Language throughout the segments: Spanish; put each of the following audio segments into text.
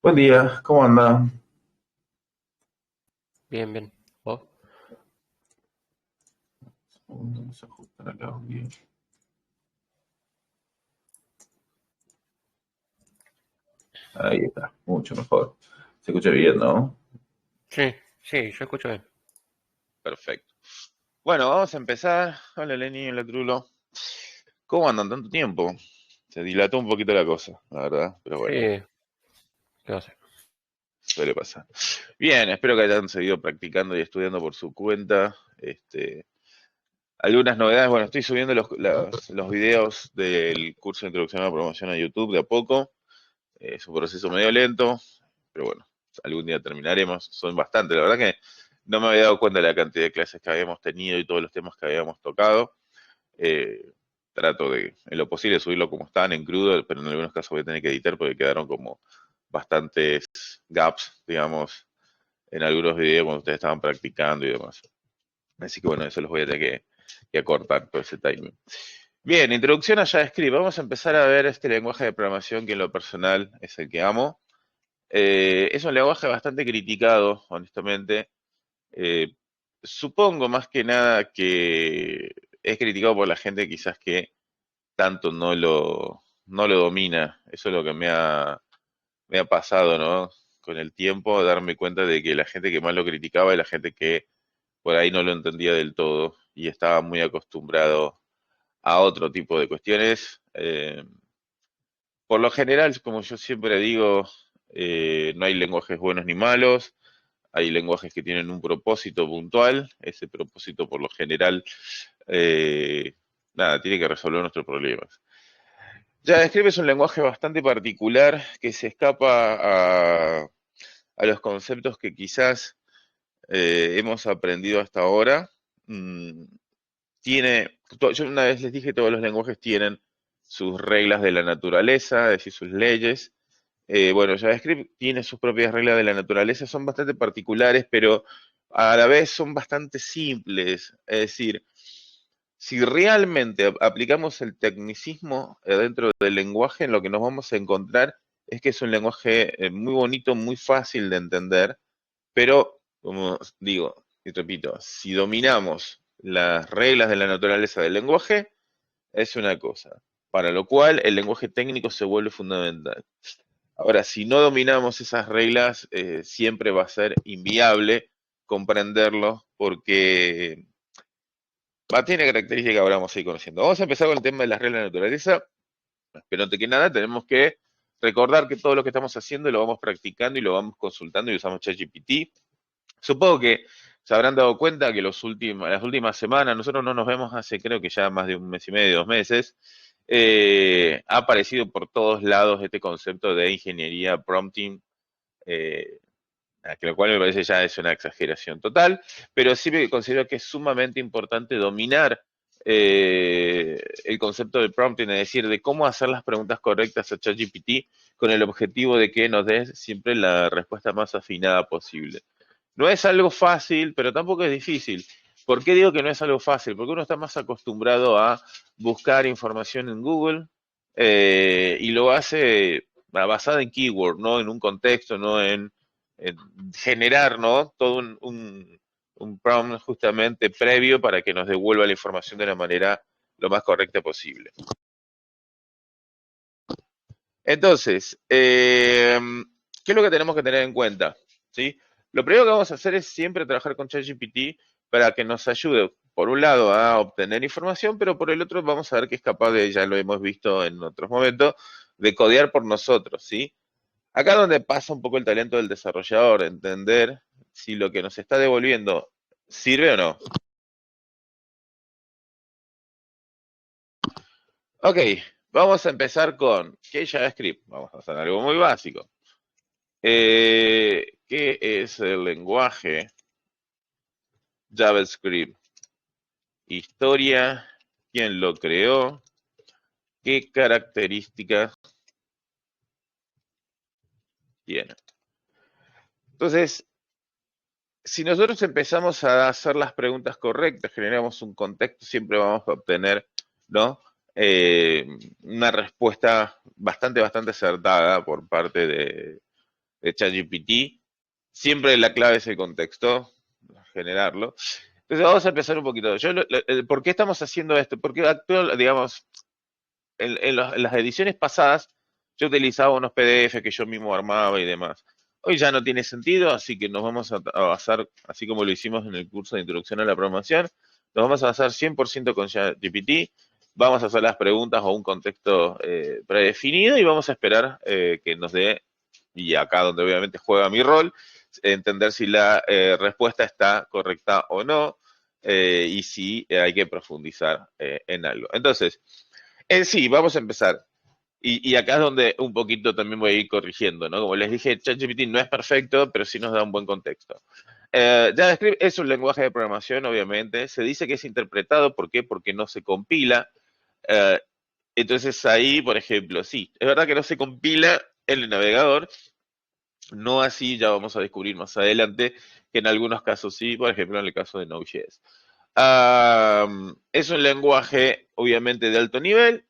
Buen día, ¿cómo anda? Bien, bien. ¿Vos? Vamos a ajustar acá bien. Ahí está, mucho mejor. Se escucha bien, ¿no? Sí, sí, yo escucho bien. Perfecto. Bueno, vamos a empezar. Hola Lenny, hola Trulo. ¿Cómo andan tanto tiempo? Se dilató un poquito la cosa, la verdad, pero Sí, bueno, ¿qué va a hacer? suele pasar. Bien, espero que hayan seguido practicando y estudiando por su cuenta. Algunas novedades, bueno, estoy subiendo los videos del curso de Introducción a la Programación a YouTube de a poco. Es un proceso medio lento, pero bueno, algún día terminaremos. Son bastantes, la verdad que no me había dado cuenta de la cantidad de clases que habíamos tenido y todos los temas que habíamos tocado. Eh, Trato de, en lo posible, subirlo como están, en crudo, pero en algunos casos voy a tener que editar porque quedaron como bastantes gaps, digamos, en algunos videos cuando ustedes estaban practicando y demás. Así que bueno, eso los voy a tener que acortar todo ese timing. Bien, introducción a JavaScript. Vamos a empezar a ver este lenguaje de programación que en lo personal es el que amo. Es un lenguaje bastante criticado, honestamente. Eh, Supongo más que nada que es criticado por la gente quizás que tanto no lo domina. Eso es lo que me ha pasado, ¿no? Con el tiempo, darme cuenta de que la gente que más lo criticaba es la gente que por ahí no lo entendía del todo y estaba muy acostumbrado a otro tipo de cuestiones. Por lo general, como yo siempre digo, no hay lenguajes buenos ni malos. Hay lenguajes que tienen un propósito puntual. Ese propósito, por lo general, eh, nada, tiene que resolver nuestros problemas. JavaScript es un lenguaje bastante particular que se escapa a los conceptos que quizás hemos aprendido hasta ahora. Mm, yo una vez les dije, todos los lenguajes tienen sus reglas de la naturaleza, es decir, sus leyes. Bueno, JavaScript tiene sus propias reglas de la naturaleza, son bastante particulares, pero a la vez son bastante simples. Es decir, si realmente aplicamos el tecnicismo dentro del lenguaje, lo que nos vamos a encontrar es que es un lenguaje muy bonito, muy fácil de entender, pero, como digo y repito, si dominamos las reglas de la naturaleza del lenguaje, es una cosa, para lo cual el lenguaje técnico se vuelve fundamental. Ahora, si no dominamos esas reglas, siempre va a ser inviable comprenderlo porque tiene características que ahora vamos a ir conociendo. Vamos a empezar con el tema de las reglas de la naturaleza, pero antes que nada tenemos que recordar que todo lo que estamos haciendo lo vamos practicando y lo vamos consultando y usamos ChatGPT. Supongo que se habrán dado cuenta que las últimas semanas, nosotros no nos vemos hace creo que ya más de un mes y medio, 2 meses, ha aparecido por todos lados este concepto de ingeniería prompting, eh, que lo cual me parece ya es una exageración total, pero sí me considero que es sumamente importante dominar el concepto del prompting, es decir, de cómo hacer las preguntas correctas a ChatGPT con el objetivo de que nos dé siempre la respuesta más afinada posible. No es algo fácil, pero tampoco es difícil. ¿Por qué digo que no es algo fácil? Porque uno está más acostumbrado a buscar información en Google y lo hace basada en keyword, no en un contexto, no en generar, ¿no? Todo un prompt justamente previo para que nos devuelva la información de la manera lo más correcta posible. Entonces, ¿qué es lo que tenemos que tener en cuenta? ¿Sí? Lo primero que vamos a hacer es siempre trabajar con ChatGPT para que nos ayude, por un lado, a obtener información, pero por el otro vamos a ver que es capaz de, ya lo hemos visto en otros momentos, de codear por nosotros, ¿sí? Acá es donde pasa un poco el talento del desarrollador, entender si lo que nos está devolviendo sirve o no. Ok, vamos a empezar con ¿qué es JavaScript? Vamos a hacer algo muy básico. ¿Qué es el lenguaje JavaScript? Historia, quién lo creó, qué características tiene. Entonces, si nosotros empezamos a hacer las preguntas correctas, generamos un contexto, siempre vamos a obtener, ¿no? Una respuesta bastante acertada por parte de ChatGPT. Siempre la clave es el contexto, generarlo. Entonces vamos a empezar un poquito. ¿Por qué estamos haciendo esto? Porque, digamos, en las ediciones pasadas yo utilizaba unos PDF que yo mismo armaba y demás. Hoy ya no tiene sentido, así que nos vamos a basar, así como lo hicimos en el curso de introducción a la programación, nos vamos a basar 100% con ChatGPT, vamos a hacer las preguntas o un contexto predefinido y vamos a esperar que nos dé, y acá donde obviamente juega mi rol, entender si la respuesta está correcta o no, y si hay que profundizar en algo. Entonces, en sí, vamos a empezar. Y acá es donde un poquito también voy a ir corrigiendo, ¿no? Como les dije, ChatGPT no es perfecto, pero sí nos da un buen contexto. JavaScript es un lenguaje de programación, obviamente. Se dice que es interpretado, ¿por qué? Porque no se compila. Eh, entonces ahí, por ejemplo, sí, es verdad que no se compila en el navegador, no así, ya vamos a descubrir más adelante, que en algunos casos sí, por ejemplo en el caso de Node.js. Es un lenguaje, obviamente, de alto nivel,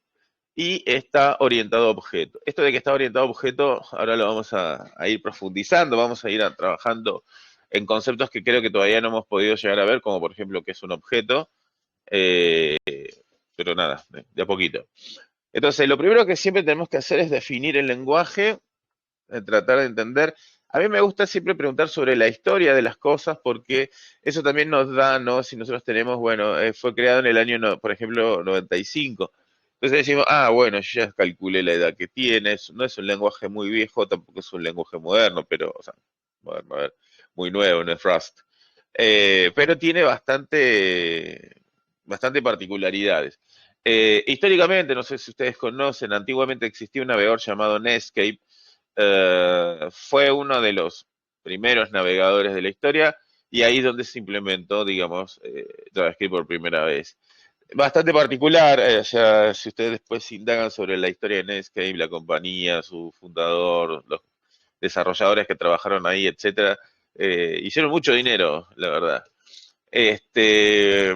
y está orientado a objeto. Esto de que está orientado a objeto, ahora lo vamos a ir profundizando, vamos a ir trabajando en conceptos que creo que todavía no hemos podido llegar a ver, como por ejemplo qué es un objeto, eh, pero nada, de a poquito. Entonces, lo primero que siempre tenemos que hacer es definir el lenguaje, tratar de entender. A mí me gusta siempre preguntar sobre la historia de las cosas porque eso también nos da, ¿no? Si nosotros tenemos, bueno, fue creado en el año, por ejemplo, 95. Entonces decimos, ah, bueno, yo ya calculé la edad que tiene, no es un lenguaje muy viejo, tampoco es un lenguaje moderno, pero, o sea, moderno, a ver, muy nuevo, no es Rust. Pero tiene bastante particularidades. Históricamente, no sé si ustedes conocen, antiguamente existía un navegador llamado Netscape. Fue uno de los primeros navegadores de la historia y ahí es donde se implementó, digamos, JavaScript por primera vez. Bastante particular, o sea, si ustedes después indagan sobre la historia de Netscape, la compañía, su fundador, los desarrolladores que trabajaron ahí, etcétera, hicieron mucho dinero, la verdad. Este,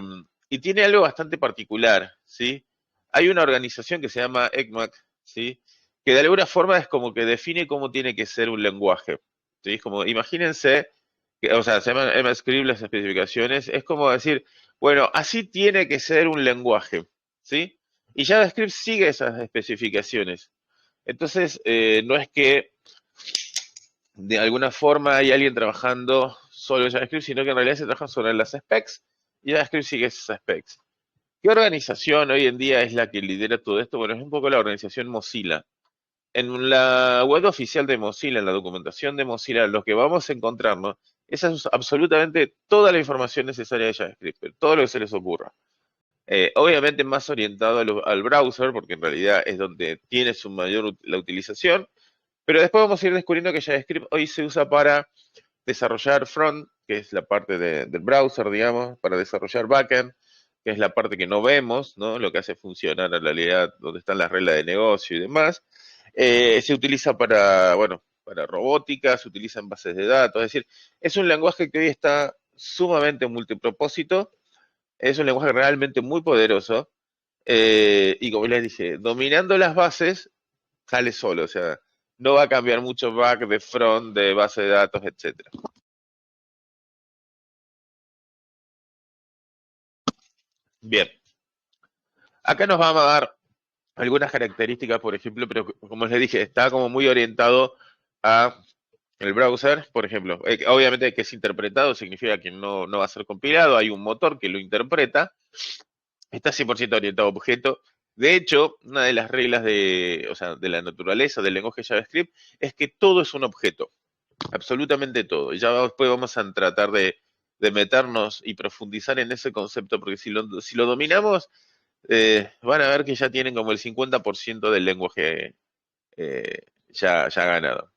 y tiene algo bastante particular, ¿sí? Hay una organización que se llama ECMAC, ¿sí? Que de alguna forma es como que define cómo tiene que ser un lenguaje, ¿sí? Como, imagínense, que, o sea, se llaman ECMAScript las especificaciones, es como decir, bueno, así tiene que ser un lenguaje, ¿sí? Y JavaScript sigue esas especificaciones. Entonces, no es que de alguna forma hay alguien trabajando solo en JavaScript, sino que en realidad se trabaja sobre las specs y JavaScript sigue esas specs. ¿Qué organización hoy en día es la que lidera todo esto? Bueno, es un poco la organización Mozilla. En la web oficial de Mozilla, en la documentación de Mozilla, lo que vamos a encontrarnos es absolutamente toda la información necesaria de JavaScript, todo lo que se les ocurra. Obviamente más orientado al browser, porque en realidad es donde tiene su mayor la utilización, pero después vamos a ir descubriendo que JavaScript hoy se usa para desarrollar front, que es la parte del browser, digamos, para desarrollar backend, que es la parte que no vemos, ¿no? Lo que hace funcionar en realidad donde están las reglas de negocio y demás. Se utiliza para, bueno, para robótica, se utiliza en bases de datos, es decir, es un lenguaje que hoy está sumamente multipropósito, es un lenguaje realmente muy poderoso, y como les dije, dominando las bases, sale solo, o sea, no va a cambiar mucho back de front, de base de datos, etcétera. Bien, acá nos va a dar algunas características, por ejemplo, pero como les dije, está como muy orientado a el browser, por ejemplo. Obviamente que es interpretado significa que no va a ser compilado, hay un motor que lo interpreta, está 100% orientado a objeto. De hecho, una de las reglas de, o sea, de la naturaleza del lenguaje JavaScript es que todo es un objeto, absolutamente todo. Y ya después vamos a tratar de meternos y profundizar en ese concepto, porque si lo dominamos, van a ver que ya tienen como el 50% del lenguaje ya ganado.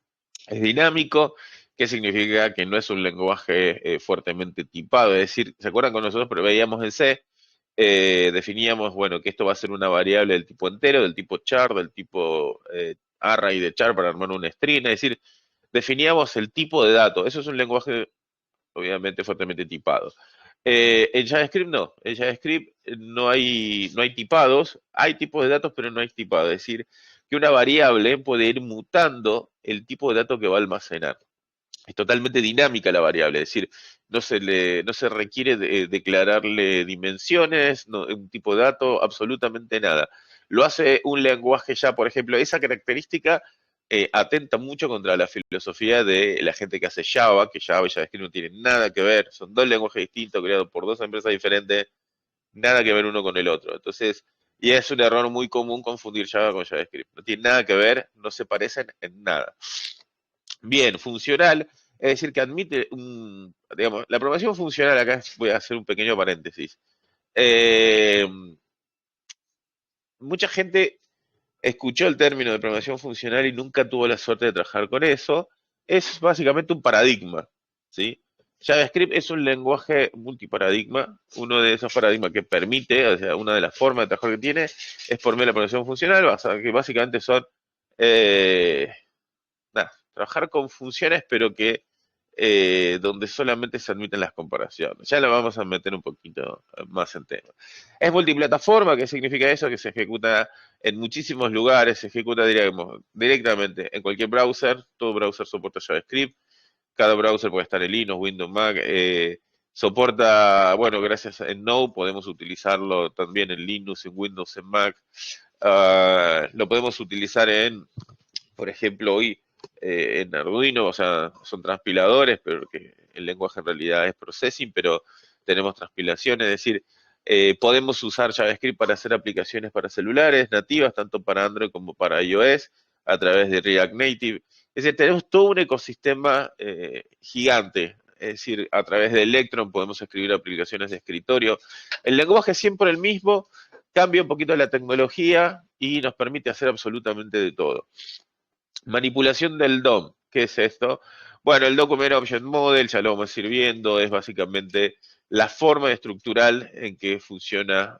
Es dinámico, ¿qué significa? Que no es un lenguaje fuertemente tipado, es decir, ¿se acuerdan cuando nosotros preveíamos en C? Definíamos, bueno, que esto va a ser una variable del tipo entero, del tipo char, del tipo array de char para armar un string, es decir, definíamos el tipo de dato. Eso es un lenguaje obviamente fuertemente tipado. En JavaScript no, en JavaScript no hay tipados, hay tipos de datos, pero no hay tipado. Es decir, que una variable puede ir mutando el tipo de dato que va a almacenar. Es totalmente dinámica la variable, es decir, no se requiere declararle dimensiones, un tipo de dato, absolutamente nada. Lo hace un lenguaje ya, por ejemplo, esa característica atenta mucho contra la filosofía de la gente que hace Java, que Java y JavaScript no tienen nada que ver, son dos lenguajes distintos creados por dos empresas diferentes, nada que ver uno con el otro. Entonces, y es un error muy común confundir Java con JavaScript. No tiene nada que ver, no se parecen en nada. Bien, funcional, es decir, que admite digamos, la programación funcional, acá voy a hacer un pequeño paréntesis. Eh, Mucha gente escuchó el término de programación funcional y nunca tuvo la suerte de trabajar con eso. Es básicamente un paradigma, ¿sí? JavaScript es un lenguaje multiparadigma, uno de esos paradigmas que permite, o sea, una de las formas de trabajar que tiene es por medio de la programación funcional, que básicamente son eh, trabajar con funciones, pero que donde solamente se admiten las comparaciones. Ya lo vamos a meter un poquito más en tema. Es multiplataforma, ¿qué significa eso? Que se ejecuta en muchísimos lugares, se ejecuta directamente en cualquier browser, todo browser soporta JavaScript, cada browser puede estar en Linux, Windows, Mac, soporta, bueno, gracias a Node podemos utilizarlo también en Linux, en Windows, en Mac. Lo podemos utilizar por ejemplo, hoy en Arduino, o sea, son transpiladores, pero que el lenguaje en realidad es processing, pero tenemos transpilación, es decir, podemos usar JavaScript para hacer aplicaciones para celulares nativas, tanto para Android como para iOS, a través de React Native. Es decir, tenemos todo un ecosistema gigante. Es decir, a través de Electron podemos escribir aplicaciones de escritorio. El lenguaje es siempre el mismo, cambia un poquito la tecnología y nos permite hacer absolutamente de todo. Manipulación del DOM, ¿qué es esto? Bueno, el Document Object Model, ya lo vamos a ir viendo, es básicamente la forma estructural en que funciona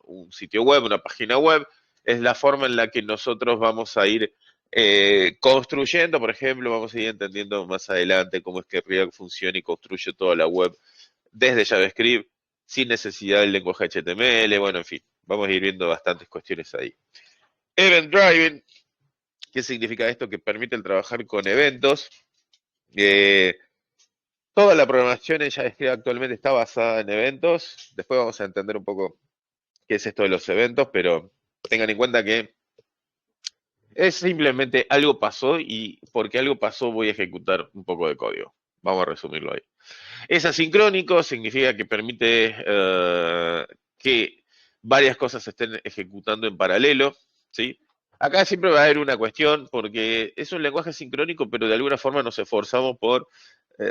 un sitio web, una página web, es la forma en la que nosotros vamos a ir construyendo, por ejemplo, vamos a ir entendiendo más adelante cómo es que React funciona y construye toda la web desde JavaScript, sin necesidad del lenguaje HTML, bueno, en fin, vamos a ir viendo bastantes cuestiones ahí. Event Driving, ¿qué significa esto? Que permite el trabajar con eventos. Toda la programación en JavaScript actualmente está basada en eventos. Después vamos a entender un poco qué es esto de los eventos, pero tengan en cuenta que es simplemente algo pasó y porque algo pasó voy a ejecutar un poco de código. Vamos a resumirlo ahí. Es asincrónico, significa que permite que varias cosas se estén ejecutando en paralelo, ¿sí? Acá siempre va a haber una cuestión, porque es un lenguaje sincrónico, pero de alguna forma nos esforzamos por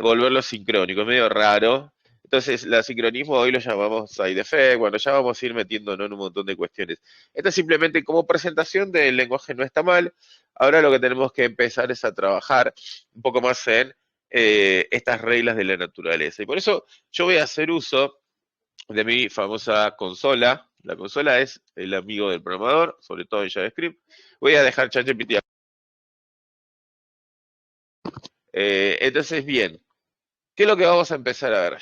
volverlo sincrónico, es medio raro. Entonces, el sincronismo hoy lo llamamos side effect, bueno, ya vamos a ir metiéndonos en un montón de cuestiones. Esto es simplemente como presentación del lenguaje, no está mal. Ahora lo que tenemos que empezar es a trabajar un poco más en estas reglas de la naturaleza. Y por eso yo voy a hacer uso de mi famosa consola. La consola es el amigo del programador, sobre todo en JavaScript. Voy a dejar ChatGPT. Entonces, bien, ¿qué es lo que vamos a empezar a ver?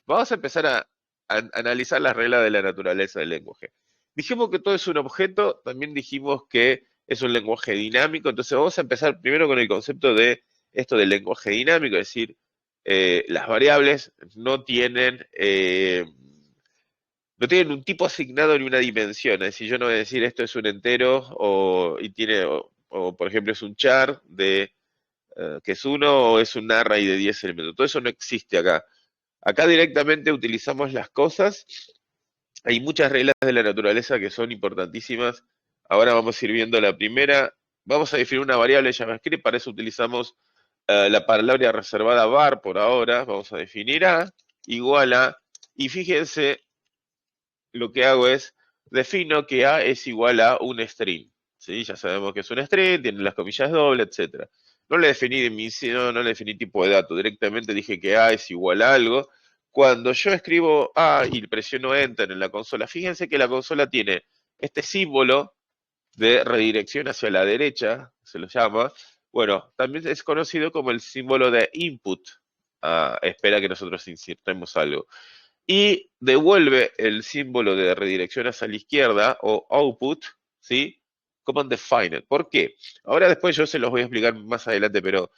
Vamos a empezar a analizar las reglas de la naturaleza del lenguaje. Dijimos que todo es un objeto, también dijimos que es un lenguaje dinámico, entonces vamos a empezar primero con el concepto de esto del lenguaje dinámico, es decir, las variables no tienen un tipo asignado ni una dimensión, es decir, yo no voy a decir esto es un entero o, por ejemplo es un char que es uno o es un array de 10 elementos, todo eso no existe acá. Acá directamente utilizamos las cosas. Hay muchas reglas de la naturaleza que son importantísimas. Ahora vamos a ir viendo la primera. Vamos a definir una variable JavaScript. Para eso utilizamos la palabra reservada var por ahora. Vamos a definir a igual a. Y fíjense, lo que hago es defino que a es igual a un string. ¿Sí? Ya sabemos que es un string, tiene las comillas dobles, etcétera. No le definí no le definí tipo de dato, directamente dije que A es igual a algo. Cuando yo escribo A y presiono Enter en la consola, fíjense que la consola tiene este símbolo de redirección hacia la derecha, se lo llama. Bueno, también es conocido como el símbolo de input. Espera que nosotros insertemos algo. Y devuelve el símbolo de redirección hacia la izquierda o output, ¿sí? como undefined. ¿Por qué? Ahora después yo se los voy a explicar más adelante, pero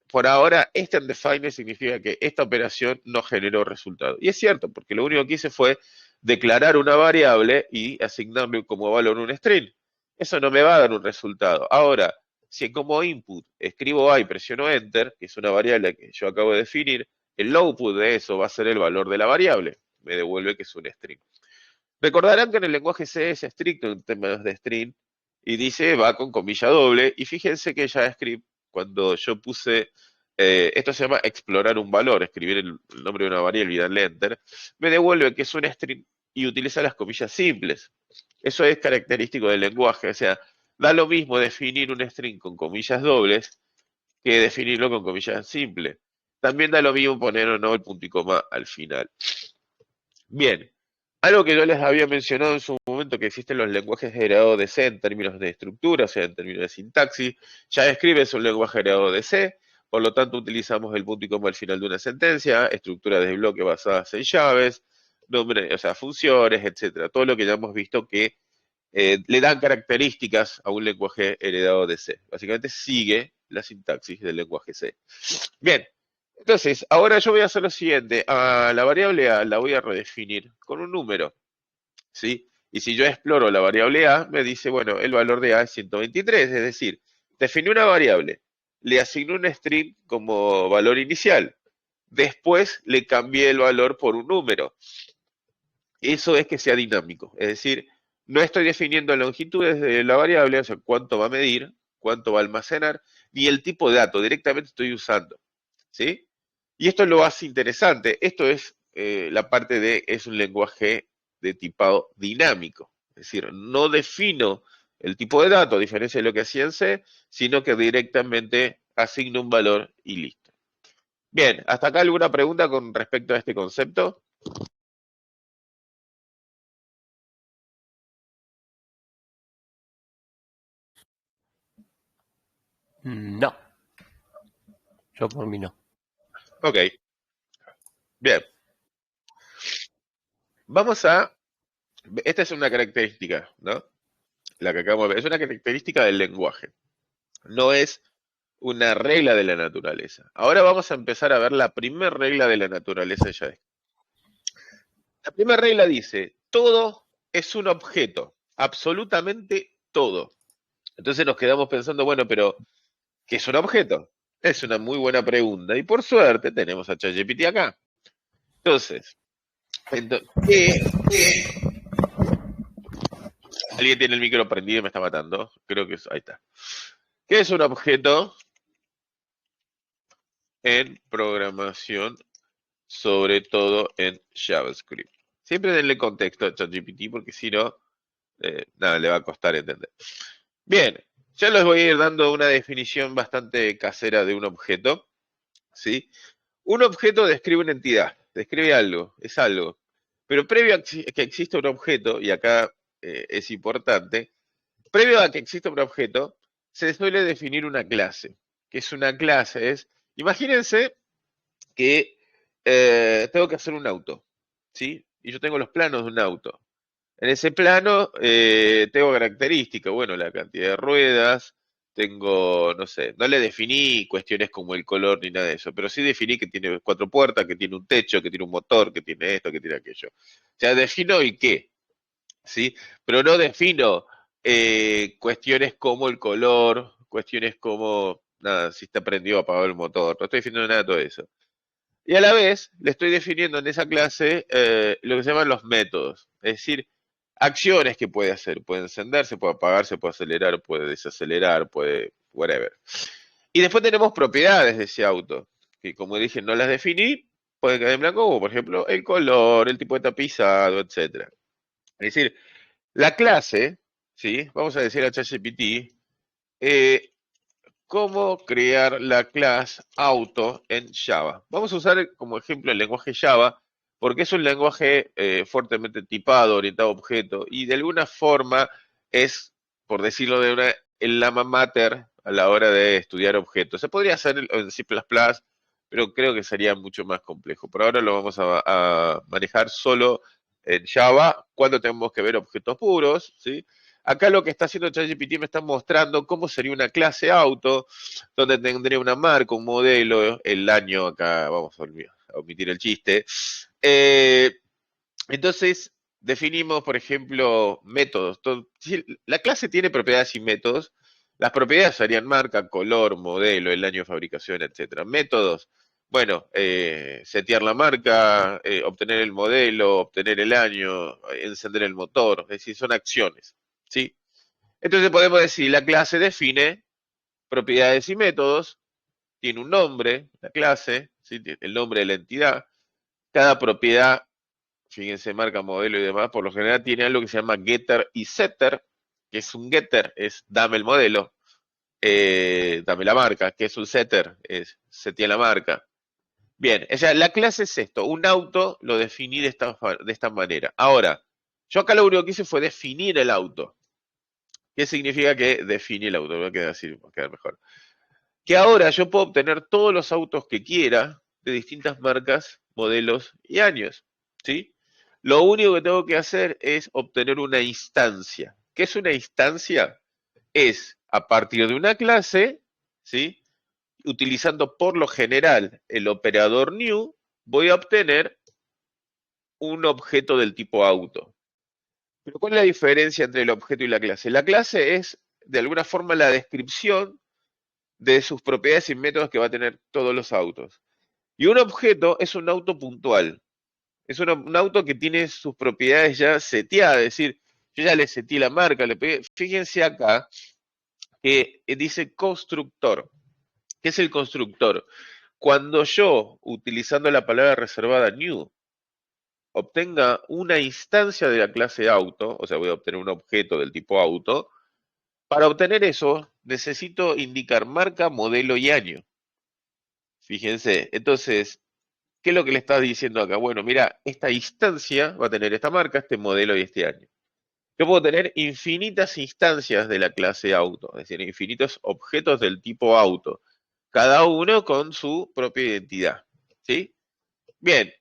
por ahora este undefined significa que esta operación no generó resultado. Y es cierto, porque lo único que hice fue declarar una variable y asignarle como valor un string. Eso no me va a dar un resultado. Ahora, si como input escribo A y presiono enter, que es una variable que yo acabo de definir, el output de eso va a ser el valor de la variable. Me devuelve que es un string. Recordarán que en el lenguaje C es estricto en términos de string y dice va con comilla doble. Y fíjense que JavaScript, cuando yo puse, esto se llama explorar un valor, escribir el nombre de una variable y darle enter, me devuelve que es un string y utiliza las comillas simples. Eso es característico del lenguaje, o sea, da lo mismo definir un string con comillas dobles que definirlo con comillas simples. También da lo mismo poner o no el punto y coma al final. Bien, algo que yo les había mencionado en su momento, que existen los lenguajes heredados de C en términos de estructura, o sea, en términos de sintaxis. JavaScript es un lenguaje heredado de C, por lo tanto utilizamos el punto y coma al final de una sentencia, estructuras de bloque basadas en llaves, nombre, o sea, funciones, etcétera. Todo lo que ya hemos visto que le dan características a un lenguaje heredado de C. Básicamente sigue la sintaxis del lenguaje C. Bien, entonces, ahora yo voy a hacer lo siguiente. A la variable A la voy a redefinir con un número, ¿sí? Y si yo exploro la variable A, me dice, bueno, el valor de A es 123, es decir, definí una variable, le asigné un string como valor inicial, después le cambié el valor por un número. Eso es que sea dinámico, es decir, no estoy definiendo longitudes de la variable, o sea, cuánto va a medir, cuánto va a almacenar, ni el tipo de dato, directamente estoy usando, ¿sí? Y esto lo hace interesante. Esto es la parte de, es un lenguaje de tipado dinámico. Es decir, no defino el tipo de dato, a diferencia de lo que hacía en C, sino que directamente asigno un valor y listo. Bien, ¿hasta acá alguna pregunta con respecto a este concepto? No, yo por mí no. Ok, bien. Vamos a... Esta es una característica, ¿no? La que acabamos de ver. Es una característica del lenguaje. No es una regla de la naturaleza. Ahora vamos a empezar a ver la primera regla de la naturaleza de JavaScript. La primera regla dice, todo es un objeto, absolutamente todo. Entonces nos quedamos pensando, bueno, pero ¿qué es un objeto? Es una muy buena pregunta y por suerte tenemos a ChatGPT acá. Entonces, alguien tiene el micro prendido y me está matando. Creo que ahí está. ¿Qué es un objeto en programación, sobre todo en JavaScript? Siempre denle contexto a ChatGPT porque si no, nada, le va a costar entender. Bien, ya les voy a ir dando una definición bastante casera de un objeto, ¿sí? Un objeto describe una entidad, describe algo, es algo. Pero previo a que exista un objeto, y acá es importante, previo a que exista un objeto, se suele definir una clase. ¿Qué es una clase? Imagínense que tengo que hacer un auto, ¿sí? Y yo tengo los planos de un auto. En ese plano tengo características, bueno, la cantidad de ruedas, tengo, no sé, no le definí cuestiones como el color ni nada de eso, pero sí definí que tiene cuatro puertas, que tiene un techo, que tiene un motor, que tiene esto, que tiene aquello. O sea, defino el qué, ¿sí? Pero no defino cuestiones como el color, cuestiones como, nada, si está prendido o apagado el motor, no estoy definiendo nada de todo eso. Y a la vez le estoy definiendo en esa clase lo que se llaman los métodos, es decir, acciones que puede hacer. Puede encenderse, puede apagarse, puede acelerar, puede desacelerar, puede whatever. Y después tenemos propiedades de ese auto, que como dije no las definí, pueden quedar en blanco, como por ejemplo el color, el tipo de tapizado, etcétera. Es decir, la clase, ¿sí? Vamos a decir a ChatGPT, eh, cómo crear la clase auto en Java. Vamos a usar como ejemplo el lenguaje Java, porque es un lenguaje fuertemente tipado, orientado a objeto, y de alguna forma es, por decirlo de una, el alma mater a la hora de estudiar objetos. Se podría hacer en C++, pero creo que sería mucho más complejo. Por ahora lo vamos a manejar solo en Java cuando tenemos que ver objetos puros, ¿sí? Acá lo que está haciendo ChatGPT me está mostrando cómo sería una clase auto, donde tendría una marca, un modelo, el año, acá vamos a omitir el chiste. Entonces, definimos, por ejemplo, métodos. Si la clase tiene propiedades y métodos. Las propiedades serían marca, color, modelo, el año de fabricación, etcétera. Métodos, bueno, setear la marca, obtener el modelo, obtener el año, encender el motor, es decir, son acciones, ¿sí? Entonces podemos decir, la clase define propiedades y métodos, tiene un nombre, la clase, ¿sí? El nombre de la entidad. Cada propiedad, fíjense, marca, modelo y demás, por lo general tiene algo que se llama getter y setter, que es un getter, es dame el modelo, dame la marca, que es un setter, es setea la marca. Bien, o sea, la clase es esto, un auto lo definí de esta manera. Ahora, yo acá lo único que hice fue definir el auto. ¿Qué significa que definí el auto? Va a quedar así, va a quedar mejor. Que ahora yo puedo obtener todos los autos que quiera de distintas marcas, modelos y años, ¿sí? Lo único que tengo que hacer es obtener una instancia. ¿Qué es una instancia? Es a partir de una clase, ¿sí? Utilizando por lo general el operador new, voy a obtener un objeto del tipo auto. Pero ¿cuál es la diferencia entre el objeto y la clase? La clase es, de alguna forma, la descripción de sus propiedades y métodos que va a tener todos los autos. Y un objeto es un auto puntual. Es un auto que tiene sus propiedades ya seteadas, es decir, yo ya le seteé la marca, le pegué. Fíjense acá que dice constructor. ¿Qué es el constructor? Cuando yo, utilizando la palabra reservada new, obtenga una instancia de la clase auto, o sea, voy a obtener un objeto del tipo auto, para obtener eso necesito indicar marca, modelo y año. Fíjense, entonces, ¿qué es lo que le estás diciendo acá? Bueno, mira, esta instancia va a tener esta marca, este modelo y este año. Yo puedo tener infinitas instancias de la clase auto, es decir, infinitos objetos del tipo auto, cada uno con su propia identidad, ¿sí? Bien,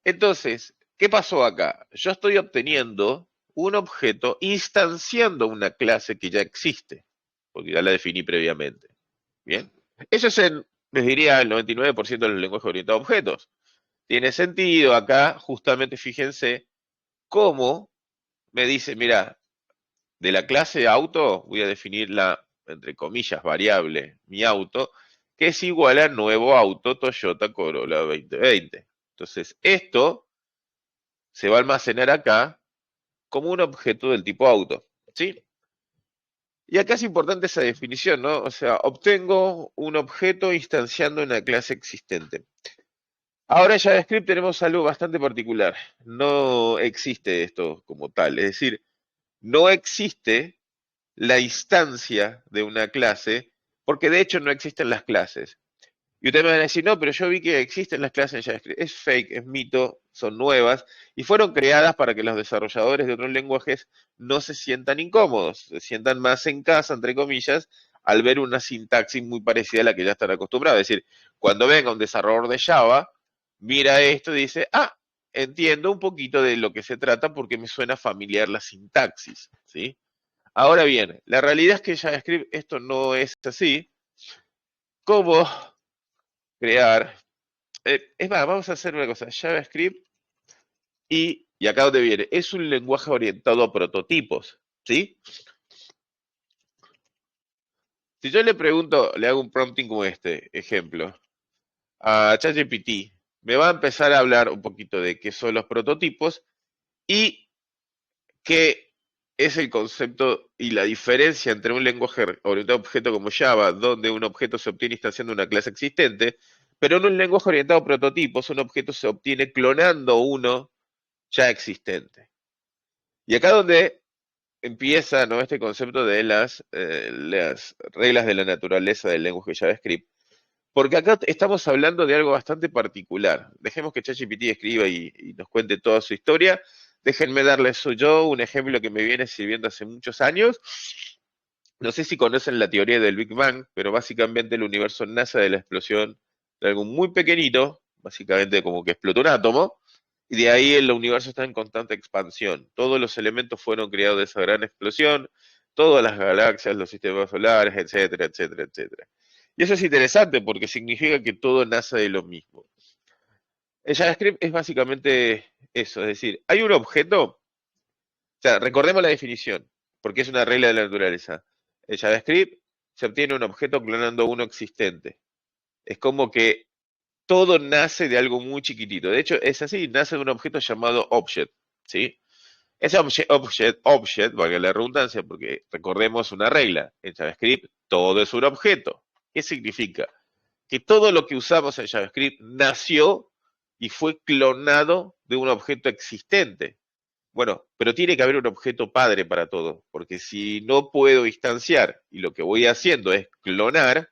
entonces, ¿qué pasó acá? Yo estoy obteniendo un objeto instanciando una clase que ya existe, porque ya la definí previamente. Bien, eso es les diría, el 99% de los lenguajes orientados a objetos. Tiene sentido acá, justamente fíjense cómo me dice, mira, de la clase auto voy a definir la, entre comillas, variable, mi auto, que es igual a nuevo auto Toyota Corolla 2020. Entonces, esto se va a almacenar acá como un objeto del tipo auto, ¿sí? Y acá es importante esa definición, ¿no? O sea, obtengo un objeto instanciando una clase existente. Ahora en JavaScript tenemos algo bastante particular. No existe esto como tal. Es decir, no existe la instancia de una clase, porque de hecho no existen las clases. Y ustedes me van a decir, no, pero yo vi que existen las clases en JavaScript. Es fake, es mito, son nuevas y fueron creadas para que los desarrolladores de otros lenguajes no se sientan incómodos, se sientan más en casa, entre comillas, al ver una sintaxis muy parecida a la que ya están acostumbrados. Es decir, cuando venga un desarrollador de Java, mira esto y dice, ah, entiendo un poquito de lo que se trata porque me suena familiar la sintaxis, ¿sí? Ahora bien, la realidad es que en JavaScript esto no es así. ¿Cómo crear? Es más, vamos a hacer una cosa, JavaScript y acá donde viene, es un lenguaje orientado a prototipos, ¿sí? Si yo le pregunto, le hago un prompting como este, ejemplo, a ChatGPT, me va a empezar a hablar un poquito de qué son los prototipos y qué es el concepto y la diferencia entre un lenguaje orientado a objeto como Java, donde un objeto se obtiene instanciando una clase existente, pero en un lenguaje orientado a prototipos, un objeto se obtiene clonando uno ya existente. Y acá donde empieza, ¿no?, este concepto de las reglas de la naturaleza del lenguaje JavaScript. Porque acá estamos hablando de algo bastante particular. Dejemos que ChatGPT escriba y nos cuente toda su historia. Déjenme darles yo un ejemplo que me viene sirviendo hace muchos años. No sé si conocen la teoría del Big Bang, pero básicamente el universo nace de la explosión de algo muy pequeñito, básicamente como que explotó un átomo, y de ahí el universo está en constante expansión. Todos los elementos fueron creados de esa gran explosión, todas las galaxias, los sistemas solares, etcétera, etcétera, etcétera. Y eso es interesante porque significa que todo nace de lo mismo. El JavaScript es básicamente eso, es decir, hay un objeto, o sea, recordemos la definición, porque es una regla de la naturaleza. El JavaScript se obtiene un objeto clonando uno existente. Es como que todo nace de algo muy chiquitito. De hecho, es así, nace de un objeto llamado object, ¿sí? Ese object, valga la redundancia, porque recordemos una regla, en JavaScript todo es un objeto. ¿Qué significa? Que todo lo que usamos en JavaScript nació y fue clonado de un objeto existente. Bueno, pero tiene que haber un objeto padre para todo, porque si no puedo instanciar y lo que voy haciendo es clonar,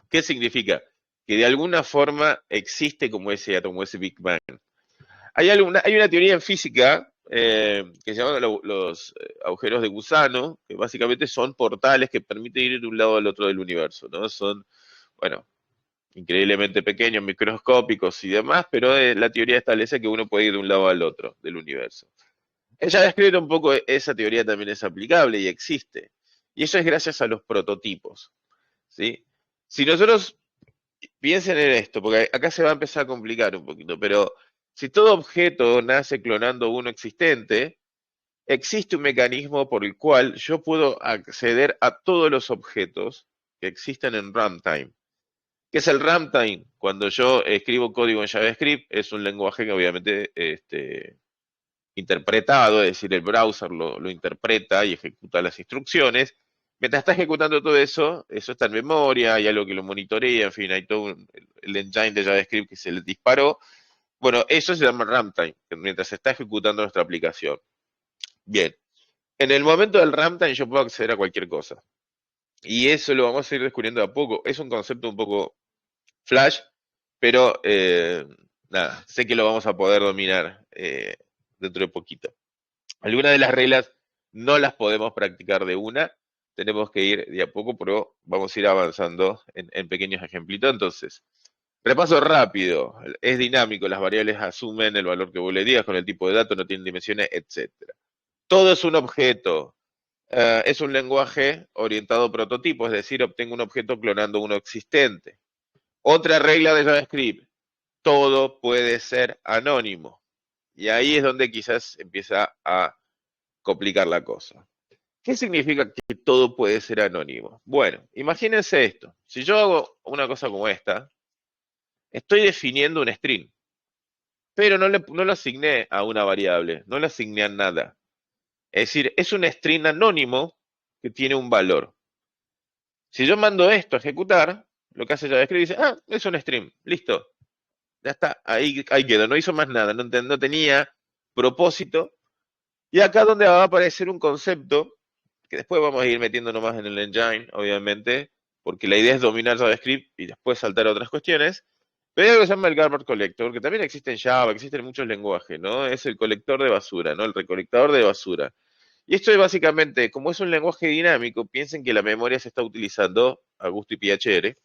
¿qué significa? Que de alguna forma existe como ese átomo, ese Big Bang. Hay una teoría en física que se llama los agujeros de gusano, que básicamente son portales que permiten ir de un lado al otro del universo, ¿no? Son, bueno, increíblemente pequeños, microscópicos y demás, pero la teoría establece que uno puede ir de un lado al otro del universo. Ella describe un poco esa teoría también es aplicable y existe. Y eso es gracias a los prototipos, ¿sí? Si nosotros piensen en esto, porque acá se va a empezar a complicar un poquito, pero si todo objeto nace clonando uno existente, existe un mecanismo por el cual yo puedo acceder a todos los objetos que existen en runtime. ¿Qué es el runtime? Cuando yo escribo código en JavaScript, es un lenguaje que obviamente interpretado, es decir, el browser lo interpreta y ejecuta las instrucciones. Mientras está ejecutando todo eso, eso está en memoria, hay algo que lo monitorea, en fin, hay todo el engine de JavaScript que se le disparó. Bueno, eso se llama runtime, mientras se está ejecutando nuestra aplicación. Bien, en el momento del runtime yo puedo acceder a cualquier cosa. Y eso lo vamos a ir descubriendo de a poco. Es un concepto un poco flash, pero nada, sé que lo vamos a poder dominar dentro de poquito. Algunas de las reglas no las podemos practicar de una, tenemos que ir de a poco, pero vamos a ir avanzando en pequeños ejemplitos. Entonces, repaso rápido, es dinámico, las variables asumen el valor que vos le digas con el tipo de datos, no tienen dimensiones, etcétera. Todo es un objeto, es un lenguaje orientado a prototipo, es decir, obtengo un objeto clonando uno existente. Otra regla de JavaScript, todo puede ser anónimo. Y ahí es donde quizás empieza a complicar la cosa. ¿Qué significa que todo puede ser anónimo? Bueno, imagínense esto. Si yo hago una cosa como esta, estoy definiendo un string, pero no lo asigné a una variable, no lo asigné a nada. Es decir, es un string anónimo que tiene un valor. Si yo mando esto a ejecutar, lo que hace JavaScript dice, ah, es un string, listo. Ya está, ahí quedó, no hizo más nada, no tenía propósito. Y acá donde va a aparecer un concepto que después vamos a ir metiéndonos más en el engine, obviamente, porque la idea es dominar JavaScript y después saltar a otras cuestiones. Pero hay algo que se llama el garbage collector, que también existe en Java, existen muchos lenguajes, ¿no? Es el colector de basura, ¿no? El recolectador de basura. Y esto es básicamente, como es un lenguaje dinámico, piensen que la memoria se está utilizando a gusto y piacere.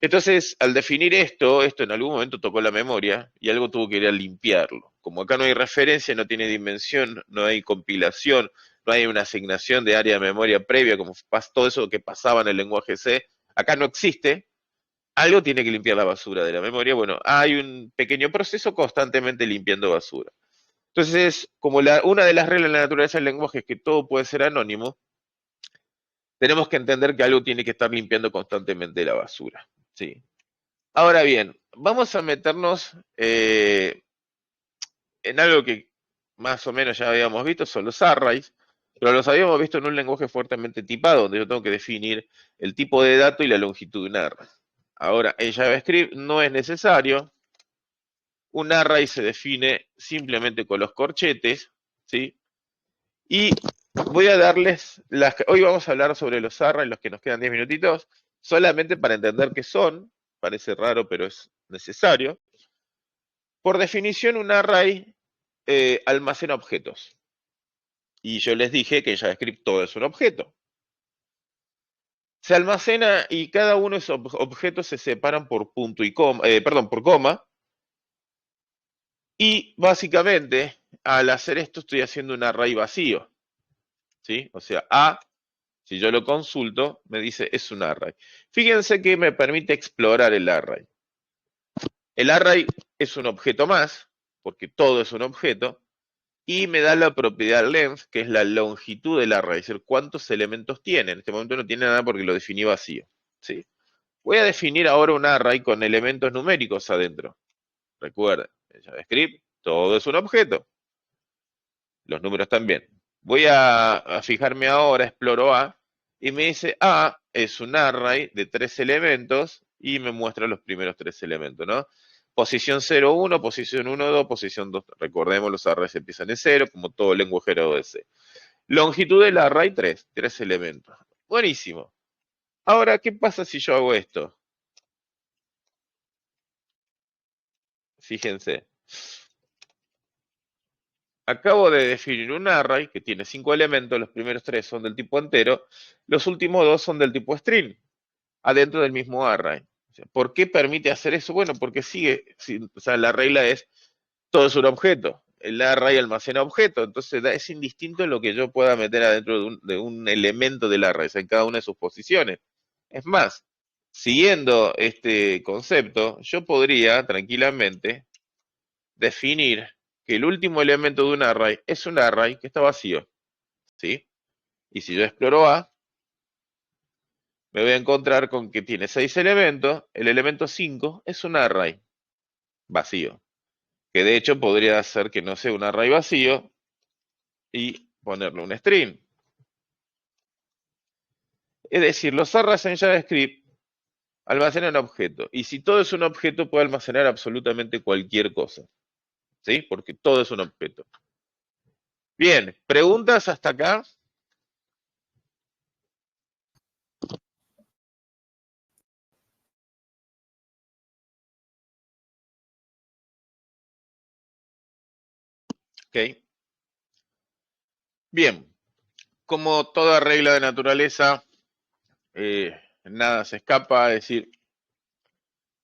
Entonces, al definir esto en algún momento tocó la memoria y algo tuvo que ir a limpiarlo. Como acá no hay referencia, no tiene dimensión, no hay compilación, no hay una asignación de área de memoria previa, como todo eso que pasaba en el lenguaje C, acá no existe, algo tiene que limpiar la basura de la memoria. Bueno, hay un pequeño proceso constantemente limpiando basura. Entonces, como una de las reglas de la naturaleza del lenguaje es que todo puede ser anónimo, tenemos que entender que algo tiene que estar limpiando constantemente la basura. ¿Sí? Ahora bien, vamos a meternos en algo que más o menos ya habíamos visto, son los arrays, pero los habíamos visto en un lenguaje fuertemente tipado, donde yo tengo que definir el tipo de dato y la longitud de un array. Ahora, en JavaScript no es necesario, un array se define simplemente con los corchetes, ¿sí? Y voy a darles, hoy vamos a hablar sobre los arrays, los que nos quedan 10 minutitos, solamente para entender qué son, parece raro, pero es necesario. Por definición, un array almacena objetos. Y yo les dije que en JavaScript todo es un objeto. Se almacena y cada uno de esos objetos se separan por punto y coma, perdón, por coma. Y básicamente, al hacer esto, estoy haciendo un array vacío, ¿sí? O sea, A, si yo lo consulto, me dice es un array. Fíjense que me permite explorar el array. El array es un objeto más, porque todo es un objeto, y me da la propiedad length, que es la longitud del array, es decir, cuántos elementos tiene. En este momento no tiene nada porque lo definí vacío, ¿sí? Voy a definir ahora un array con elementos numéricos adentro. Recuerden, en JavaScript todo es un objeto, los números también. Voy a fijarme ahora, exploro A, y me dice A es un array de 3 elementos y me muestra los primeros 3 elementos, ¿no? Posición 0, 1, posición 1, 2, posición 2. Recordemos, los arrays empiezan en 0, como todo lenguajero de C. Longitud del array 3, 3 elementos. Buenísimo. Ahora, ¿qué pasa si yo hago esto? Fíjense. Acabo de definir un array que tiene 5 elementos, los primeros 3 son del tipo entero, los últimos 2 son del tipo string, adentro del mismo array. O sea, ¿por qué permite hacer eso? Bueno, porque sigue, o sea, la regla es, todo es un objeto, el array almacena objetos, entonces es indistinto en lo que yo pueda meter adentro de un elemento del array, o sea, en cada una de sus posiciones. Es más, siguiendo este concepto, yo podría tranquilamente definir que el último elemento de un array es un array que está vacío, ¿sí? Y si yo exploro A, me voy a encontrar con que tiene 6 elementos, el elemento 5 es un array vacío, que de hecho podría hacer que no sea un array vacío y ponerle un string. Es decir, los arrays en JavaScript almacenan objetos, y si todo es un objeto puede almacenar absolutamente cualquier cosa, ¿sí? Porque todo es un objeto. Bien, ¿preguntas hasta acá? Ok. Bien, como toda regla de naturaleza, nada se escapa, es decir,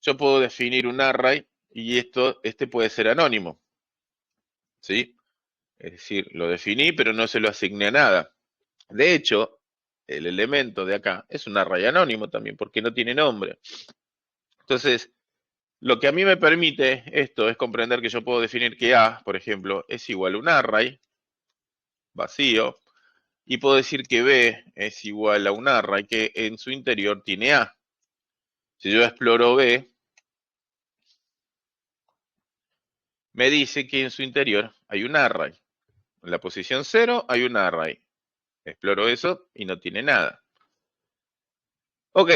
yo puedo definir un array y este puede ser anónimo, ¿sí? Es decir, lo definí, pero no se lo asigné a nada. De hecho, el elemento de acá es un array anónimo también, porque no tiene nombre. Entonces, lo que a mí me permite esto es comprender que yo puedo definir que A, por ejemplo, es igual a un array vacío, y puedo decir que B es igual a un array que en su interior tiene A. Si yo exploro B, me dice que en su interior hay un array. En la posición 0 hay un array. Exploro eso y no tiene nada. Ok,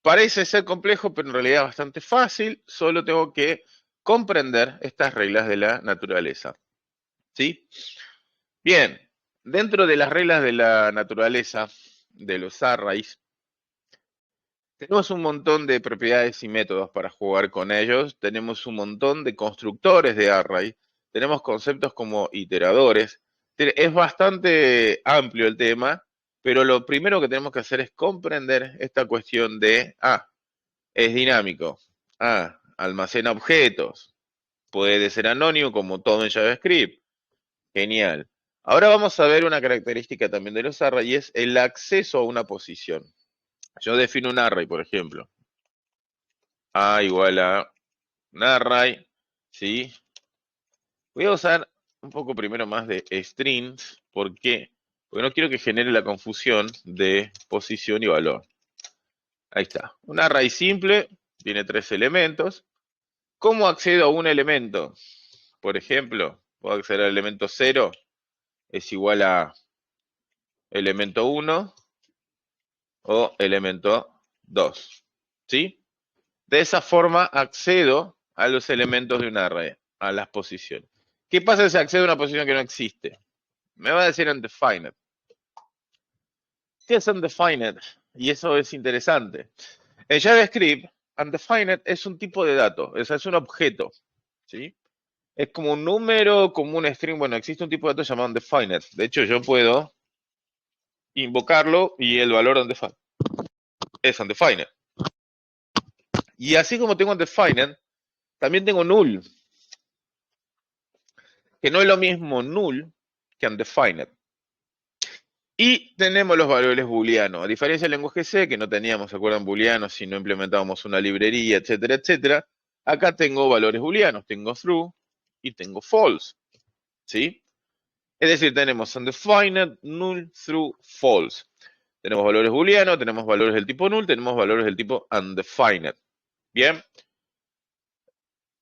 parece ser complejo, pero en realidad es bastante fácil. Solo tengo que comprender estas reglas de la naturaleza. ¿Sí? Bien, dentro de las reglas de la naturaleza de los arrays, tenemos un montón de propiedades y métodos para jugar con ellos. Tenemos un montón de constructores de array. Tenemos conceptos como iteradores. Es bastante amplio el tema, pero lo primero que tenemos que hacer es comprender esta cuestión de, es dinámico. Almacena objetos. Puede ser anónimo como todo en JavaScript. Genial. Ahora vamos a ver una característica también de los arrays y es el acceso a una posición. Yo defino un array, por ejemplo. A igual a un array, ¿sí? Voy a usar un poco primero más de strings. ¿Por qué? Porque no quiero que genere la confusión de posición y valor. Ahí está. Un array simple, tiene 3 elementos. ¿Cómo accedo a un elemento? Por ejemplo, puedo acceder al elemento 0, es igual a elemento 1 o elemento 2. ¿Sí? De esa forma accedo a los elementos de un array, a las posiciones. ¿Qué pasa si accedo a una posición que no existe? Me va a decir undefined. ¿Qué es undefined? Y eso es interesante. En JavaScript, undefined es un tipo de dato, es un objeto, ¿sí? Es como un número, como un string. Bueno, existe un tipo de dato llamado undefined. De hecho, yo puedo invocarlo y el valor undefined es undefined. Y así como tengo undefined, también tengo null. que no es lo mismo null que undefined. Y tenemos los valores booleanos. A diferencia del lenguaje C, que no teníamos, ¿se acuerdan? Booleanos si no implementábamos una librería, etcétera, etcétera. Acá tengo valores booleanos. Tengo true y tengo false. ¿Sí? Es decir, tenemos undefined, null, true, false. Tenemos valores booleanos, tenemos valores del tipo null, tenemos valores del tipo undefined. Bien.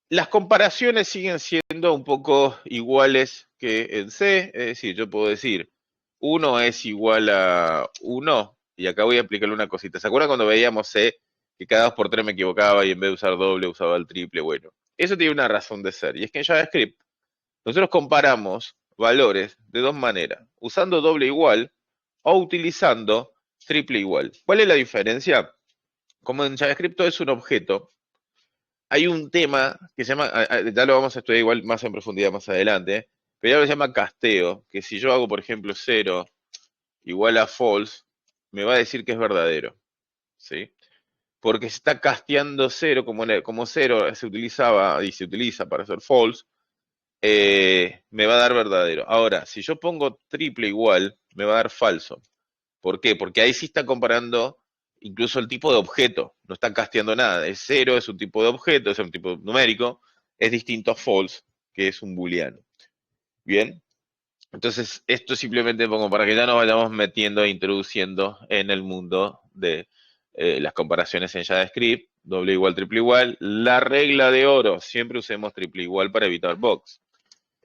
Las comparaciones siguen siendo un poco iguales que en C. Es decir, yo puedo decir 1 es igual a 1. Y acá voy a aplicarle una cosita. ¿Se acuerdan cuando veíamos C? Que cada 2 por 3 me equivocaba y en vez de usar doble usaba el triple. Bueno, eso tiene una razón de ser. Y es que en JavaScript nosotros comparamos valores de dos maneras. Usando doble igual o utilizando triple igual. ¿Cuál es la diferencia? Como en JavaScript todo es un objeto, hay un tema que se llama, ya lo vamos a estudiar igual más en profundidad más adelante, pero ya lo se llama casteo, que si yo hago, por ejemplo, 0 igual a false, me va a decir que es verdadero, ¿sí? Porque se está casteando 0, como 0 se utilizaba y se utiliza para hacer false, me va a dar verdadero. Ahora, si yo pongo triple igual, me va a dar falso. ¿Por qué? Porque ahí sí está comparando incluso el tipo de objeto, no está casteando nada. Es 0, es un tipo de objeto, es un tipo numérico, es distinto a false, que es un booleano. Bien, entonces esto simplemente pongo para que ya nos vayamos metiendo e introduciendo en el mundo de las comparaciones en JavaScript, doble igual, triple igual. La regla de oro, siempre usemos triple igual para evitar bugs.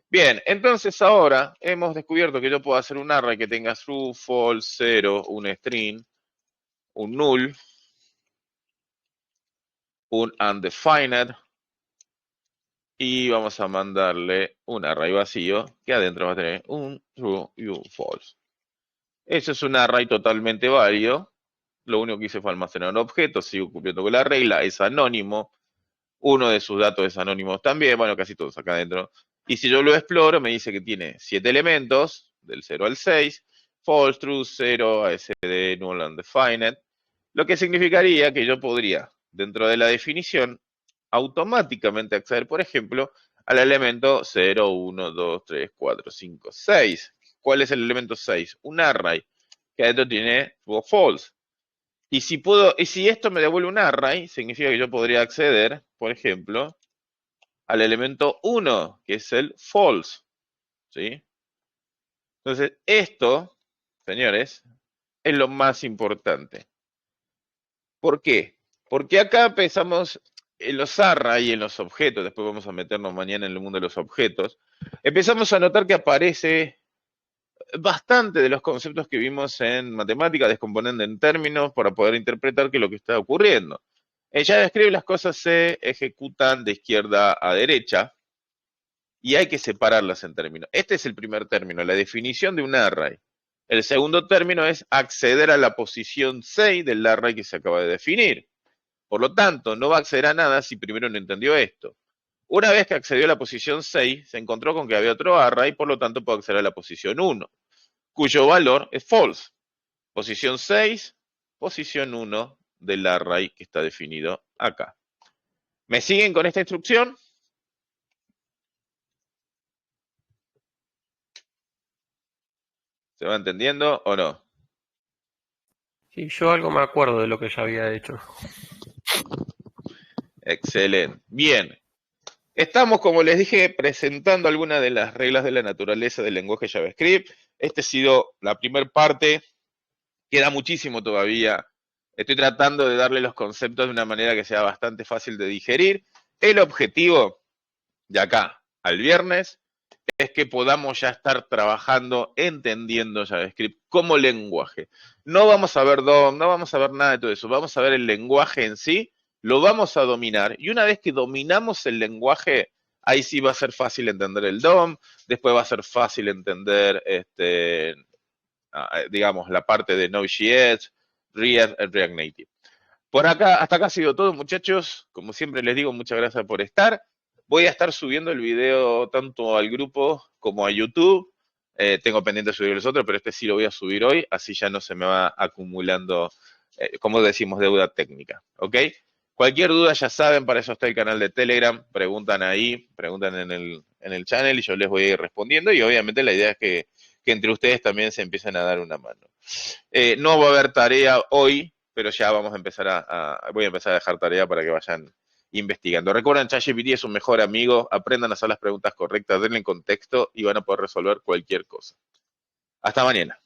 Bien, entonces ahora hemos descubierto que yo puedo hacer un array que tenga true, false, 0, un string, un null, un undefined y vamos a mandarle un array vacío que adentro va a tener un true y un false. Eso es un array totalmente válido. Lo único que hice fue almacenar un objeto, sigo cumpliendo con la regla, es anónimo. Uno de sus datos es anónimo también, bueno, casi todos acá adentro. Y si yo lo exploro, me dice que tiene 7 elementos, del 0 al 6, false, true, 0, ASD, null, undefined, lo que significaría que yo podría, dentro de la definición, automáticamente acceder, por ejemplo, al elemento 0, 1, 2, 3, 4, 5, 6. ¿Cuál es el elemento 6? Un array, que adentro tiene true o false. Y si esto me devuelve un array, significa que yo podría acceder, por ejemplo, al elemento 1, que es el false. ¿Sí? Entonces, esto, señores, es lo más importante. ¿Por qué? Porque acá empezamos en los array y en los objetos, después vamos a meternos mañana en el mundo de los objetos, empezamos a notar que aparece bastante de los conceptos que vimos en matemática, descomponiendo en términos para poder interpretar qué es lo que está ocurriendo. En JavaScript las cosas se ejecutan de izquierda a derecha y hay que separarlas en términos. Este es el primer término, la definición de un array. El segundo término es acceder a la posición 6 del array que se acaba de definir. Por lo tanto, no va a acceder a nada si primero no entendió esto. Una vez que accedió a la posición 6, se encontró con que había otro array, por lo tanto puede acceder a la posición 1, cuyo valor es false. Posición 6, posición 1 del array que está definido acá. ¿Me siguen con esta instrucción? ¿Se va entendiendo o no? Sí, yo algo me acuerdo de lo que ya había hecho. Excelente. Bien. Estamos, como les dije, presentando algunas de las reglas de la naturaleza del lenguaje JavaScript. Esta ha sido la primera parte. Queda muchísimo todavía. Estoy tratando de darle los conceptos de una manera que sea bastante fácil de digerir. El objetivo de acá al viernes es que podamos ya estar trabajando, entendiendo JavaScript como lenguaje. No vamos a ver DOM, no vamos a ver nada de todo eso. Vamos a ver el lenguaje en sí, lo vamos a dominar. Y una vez que dominamos el lenguaje, ahí sí va a ser fácil entender el DOM, después va a ser fácil entender, digamos, la parte de Node.js, React Native. Por acá, hasta acá ha sido todo, muchachos. Como siempre les digo, muchas gracias por estar. Voy a estar subiendo el video tanto al grupo como a YouTube. Tengo pendiente de subir los otros, pero este sí lo voy a subir hoy, así ya no se me va acumulando, como decimos, deuda técnica. ¿Ok? Cualquier duda ya saben, para eso está el canal de Telegram, preguntan ahí, preguntan en el channel y yo les voy a ir respondiendo y obviamente la idea es que entre ustedes también se empiecen a dar una mano. No va a haber tarea hoy, pero ya vamos a empezar voy a empezar a dejar tarea para que vayan investigando. Recuerden, ChatGPT es un mejor amigo, aprendan a hacer las preguntas correctas, denle contexto y van a poder resolver cualquier cosa. Hasta mañana.